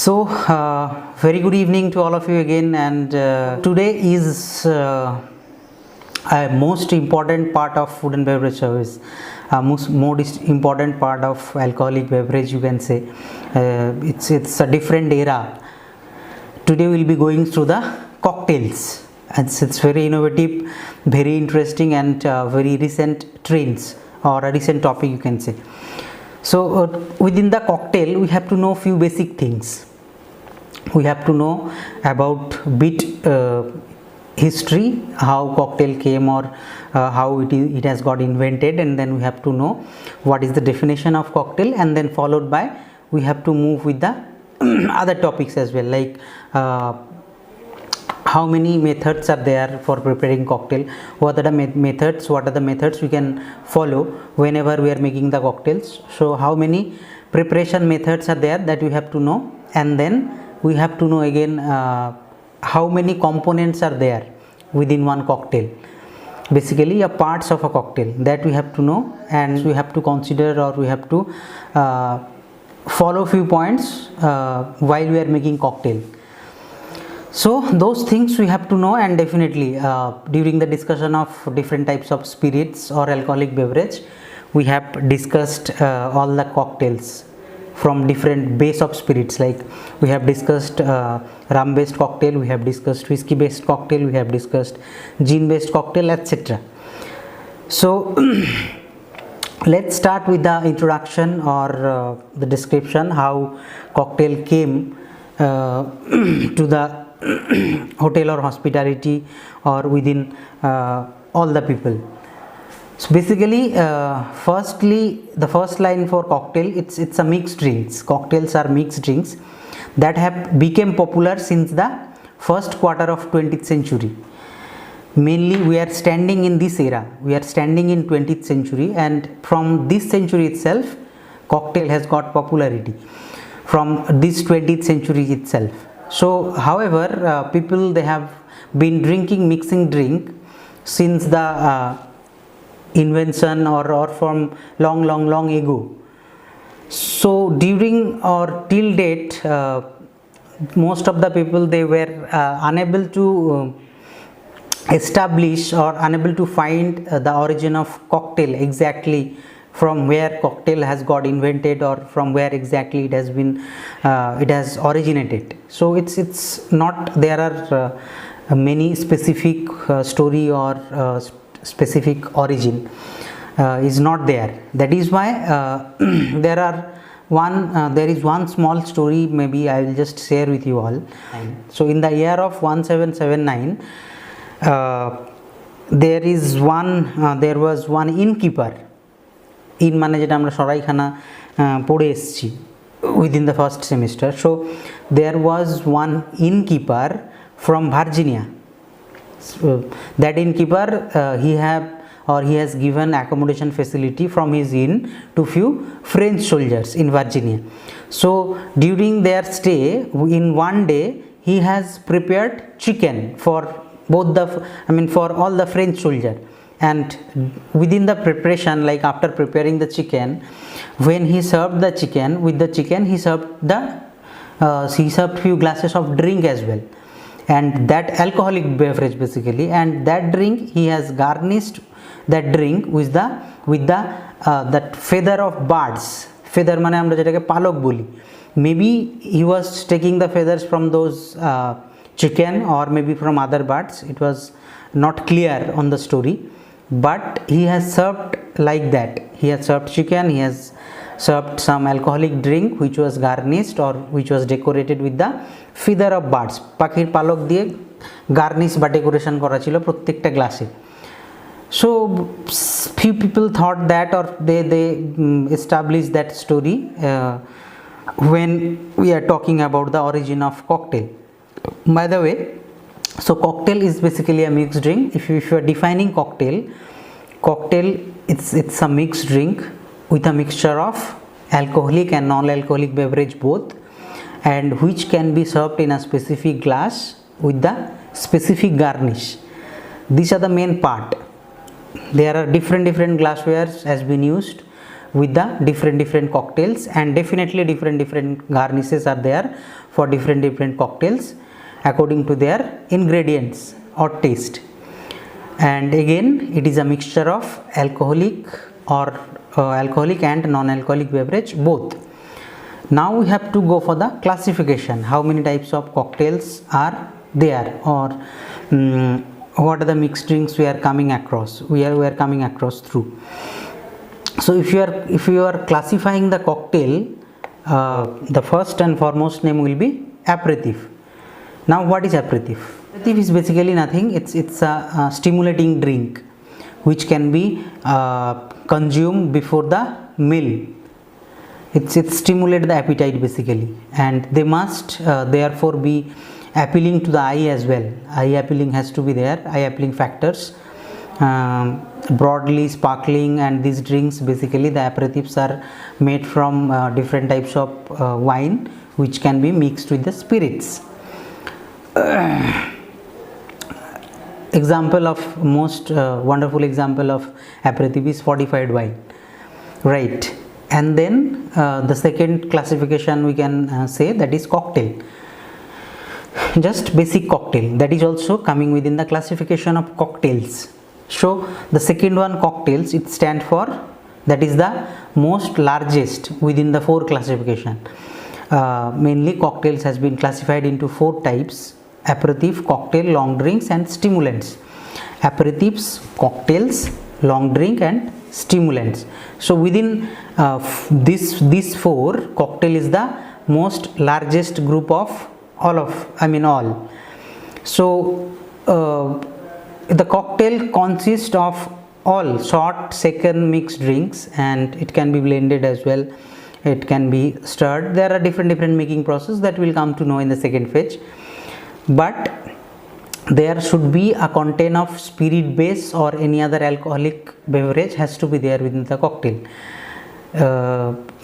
Very good evening to all of you again, and today is a most important part of food and beverage service, most important part of alcoholic beverage, you can say. It's a different era. Today we'll be going through the cocktails. It's very innovative, very interesting, and very recent trends, or a recent topic, you can say. So within the cocktail we have to know few basic things. We have to know about bit history, how cocktail came, or how it has got invented, and then we have to know what is the definition of cocktail, and then followed by we have to move with the other topics as well, like how many methods are there for preparing cocktail, what are the methods we can follow whenever we are making the cocktails. So how many preparation methods are there, that we have to know, and then we have to know again how many components are there within one cocktail, basically parts of a cocktail, that we have to know, and we have to consider, or we have to follow few points while we are making cocktail. So those things we have to know, and definitely during the discussion of different types of spirits or alcoholic beverage, we have discussed all the cocktails from different base of spirits. Like we have discussed rum based cocktail, we have discussed whiskey based cocktail, we have discussed gin based cocktail, etc. So let's start with the introduction, or the description how cocktail came to the hotel or hospitality, or within all the people. So basically, firstly, the first line for cocktail, it's a mixed drinks. Cocktails are mixed drinks that have become popular since the first quarter of 20th century. Mainly we are standing in this era, we are standing in 20th century, and from this century itself cocktail has got popularity, from this 20th century itself. So however, people, they have been mixing drink since the invention, or from long ago. So during or till date, most of the people, they were unable to establish or unable to find the origin of cocktail, exactly from where cocktail has got invented, or from where exactly it has been it has originated. So it's not, there are many specific story, or specific origin is not there. That is why there is one small story, maybe I will just share with you all. So in the year of 1779, there was one innkeeper. In মানে যেটা আমরা সরাইখানা পড়ে এসেছি within the first semester. So there was one innkeeper from Virginia. So that innkeeper, he has given accommodation facility from his inn to few French soldiers in Virginia. So during their stay, in one day he has prepared chicken for for all the French soldiers. And within the preparation, like after preparing the chicken, when he served the chicken, with the chicken he served few glasses of drink as well, and that alcoholic beverage basically, and that drink he has garnished that drink with that feather of birds. Feather মানে আমরা যেটাকে পালক বলি. Maybe he was taking the feathers from those chicken, or maybe from other birds. It was not clear on the story, but he has served like that. He has served chicken, he has served some alcoholic drink which was garnished, or which was decorated with the feather of birds. পাখির পালক দিয়ে garnish বা decoration করা ছিল প্রত্যেকটা গ্লাসে. So few people thought that, or they established that story when we are talking about the origin of cocktail. By the way, so cocktail is basically a mixed drink. If you are defining cocktail, it's a mixed drink with a mixture of alcoholic and non-alcoholic beverage both, and which can be served in a specific glass with the specific garnish. These are the main part. There are different glasswares has been used with the different cocktails, and definitely different garnishes are there for different cocktails according to their ingredients or taste. And again, it is a mixture of alcoholic or alcoholic and non-alcoholic beverage both. Now we have to go for the classification, how many types of cocktails are there, or what are the mixed drinks we are coming across, we are coming across through. So if you are classifying the cocktail, the first and foremost name will be aperitif. Now what is aperitif? Aperitif is basically nothing, it's a stimulating drink which can be consumed before the meal. It stimulates the appetite basically, and they must therefore be appealing to the eye as well. Eye appealing has to be there, eye appealing factors, broadly sparkling. And these drinks, basically the aperitifs, are made from different types of wine which can be mixed with the spirits. Example of most wonderful example of aperitif is fortified wine, right? And then the second classification we can say, that is cocktail, just basic cocktail, that is also coming within the classification of cocktails. So the second one, cocktails, it stands for, that is the most largest within the four classification. Mainly cocktails has been classified into four types: aperitif, cocktail, long drinks and stimulants. Aperitifs, cocktails, long drink and stimulants. So within these four, cocktail is the most largest group of all. So the cocktail consists of all short, second, mixed drinks, and it can be blended as well, it can be stirred. There are different making process that we'll come to know in the second phase. But there should be a content of spirit base or any other alcoholic beverage has to be there within the cocktail.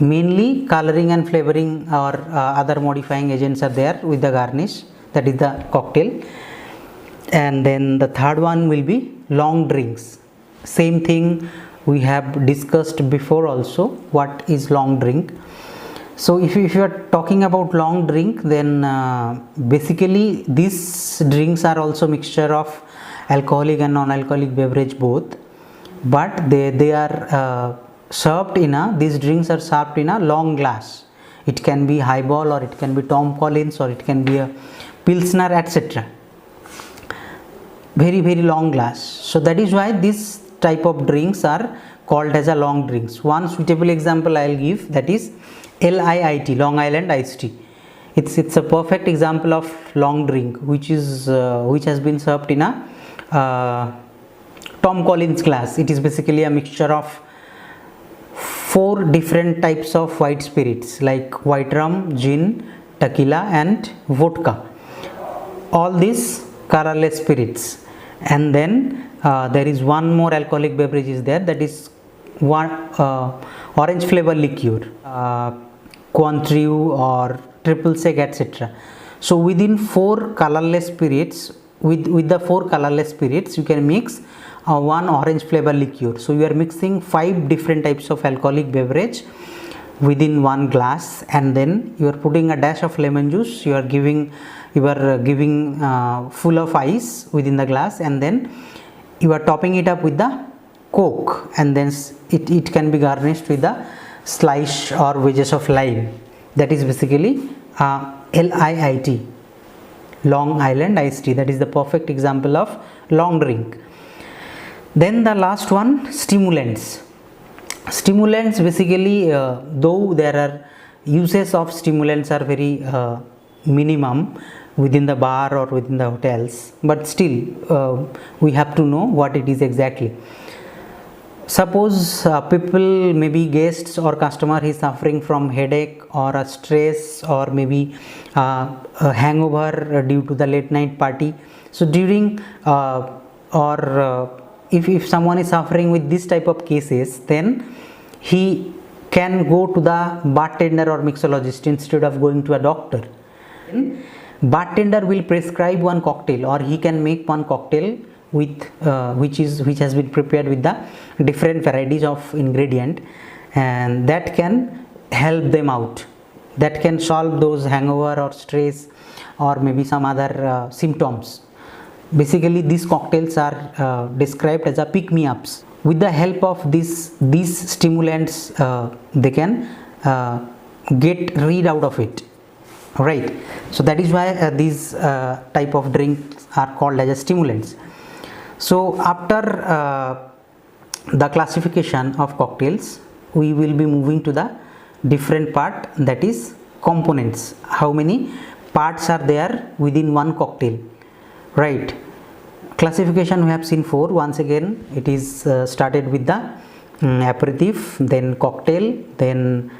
Mainly coloring and flavoring or other modifying agents are there with the garnish, that is the cocktail. And then the third one will be long drinks. Same thing we have discussed before also, what is long drink. So if you are talking about long drink, then basically these drinks are also mixture of alcoholic and non-alcoholic beverage both, but they are served in a, these drinks are served in a long glass. It can be highball, or it can be Tom Collins, or it can be a Pilsner, etc. Very long glass. So that is why this type of drinks are called as a long drinks. One suitable example I will give, that is LIIT, Long Island Iced Tea. It's a perfect example of long drink which has been served in a Tom Collins glass. It is basically a mixture of four different types of white spirits like white rum, gin, tequila and vodka. All these colorless spirits, and then there is one more alcoholic beverage is there, that is one orange flavor liqueur, Cointreau or triple sec, etc. So within four colorless spirits, with the four colorless spirits, you can mix one orange flavor liqueur. So you are mixing 5 different types of alcoholic beverage within one glass, and then you are putting a dash of lemon juice, you are giving full of ice within the glass, and then you are topping it up with the Coke, and then it can be garnished with a slice or wedges of lime. That is basically LIIT, Long Island Iced Tea. That is the perfect example of long drink. Then the last one, stimulants. Stimulants basically, though there are uses of stimulants are very minimum within the bar or within the hotels, but still we have to know what it is exactly. Suppose people, maybe guests or customer, is suffering from headache or a stress, or maybe a hangover due to the late night party. So during if someone is suffering with this type of cases, then he can go to the bartender or mixologist instead of going to a doctor. Bartender will prescribe one cocktail, or he can make one cocktail with which has been prepared with the different varieties of ingredient, and that can help them out, that can solve those hangover or stress or maybe some other symptoms. Basically these cocktails are described as a pick-me-ups. With the help of these stimulants they can get rid out of it, right? So that is why these type of drinks are called as stimulants. So after the classification of cocktails, we will be moving to the different part, that is components. How many parts are there within one cocktail, right? Classification we have seen 4. Once again it is started with the aperitif, then cocktail, then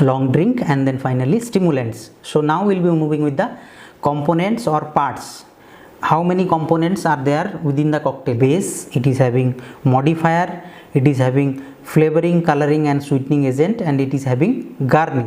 long drink, and then finally stimulants. So now we will be moving with the components or parts. How many components are there within the cocktail? Base, it is having modifier, it is having flavoring, coloring and sweetening agent, and it is having garnish.